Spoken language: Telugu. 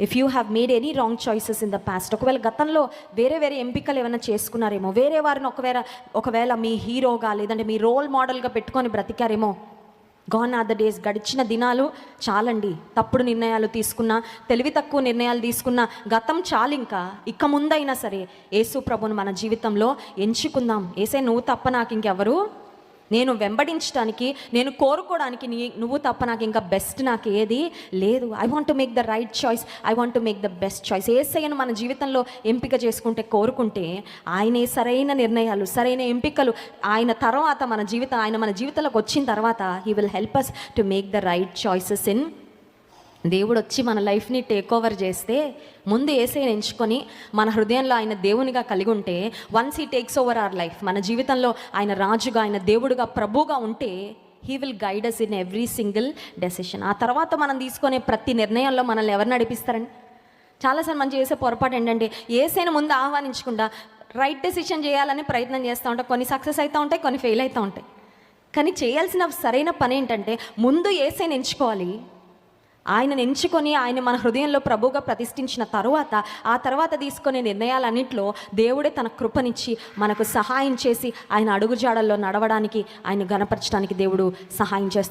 If you have made any wrong choices in the past, ఒకవేళ గతంలో వేరే ఎంపికలు ఏమైనా చేసుకున్నారేమో, వేరే వారిని ఒకవేళ మీ హీరోగా లేదంటే మీ రోల్ మోడల్గా పెట్టుకొని బ్రతికారేమో. గాన్ ఆర్ ద డేస్, గడిచిన దినాలు చాలండి. తప్పుడు నిర్ణయాలు తీసుకున్నా, తెలివి తక్కువ నిర్ణయాలు తీసుకున్నా గతం చాలు. ఇక ముందైనా సరే యేసు ప్రభుని మన జీవితంలో ఎంచుకుందాం. యేసే నువ్వు తప్ప నాకు ఇంకెవరు, నేను వెంబడించడానికి, నేను కోరుకోవడానికి నువ్వు తప్ప నాకు ఇంకా బెస్ట్ నాకు ఏది లేదు. I want to make the right choice, I want to make the best choice. యేసయ్యను మన జీవితంలో ఎంపిక చేసుకుంటే, కోరుకుంటే ఆయనే సరైన నిర్ణయాలు, సరైన ఎంపికలు, ఆయన మన జీవితంలోకి వచ్చిన తర్వాత he will help us to make the right choices in. దేవుడు వచ్చి మన లైఫ్ని టేక్ ఓవర్ చేస్తే, ముందు యేసయ్యను ఎంచుకొని మన హృదయంలో ఆయన దేవునిగా కలిగి ఉంటే, once he takes over our life, మన జీవితంలో ఆయన రాజుగా, ఆయన దేవుడుగా, ప్రభుగా ఉంటే, he will guide us in every single decision. ఆ తర్వాత మనం తీసుకునే ప్రతి నిర్ణయంలో మనల్ని ఎవరు నడిపిస్తారండి? చాలాసార్లు మనం చేసే పొరపాటు ఏంటంటే, యేసయ్యను ముందు ఆహ్వానించకుండా రైట్ డెసిషన్ చేయాలని ప్రయత్నం చేస్తూ ఉంటాం. కొన్ని సక్సెస్ అవుతూ ఉంటాయి, కొన్ని ఫెయిల్ అవుతూ ఉంటాయి. కానీ చేయాల్సిన సరైన పని ఏంటంటే, ముందు యేసయ్యను ఎంచుకోవాలి. ఆయనను ఎంచుకొని ఆయన మన హృదయంలో ప్రభువుగా ప్రతిష్ఠించిన ఆ తర్వాత తీసుకునే నిర్ణయాలన్నింటిలో దేవుడే తన కృపనిచ్చి మనకు సహాయం చేసి ఆయన అడుగుజాడల్లో నడవడానికి, ఆయన గణపరచడానికి దేవుడు సహాయం చేస్తారు.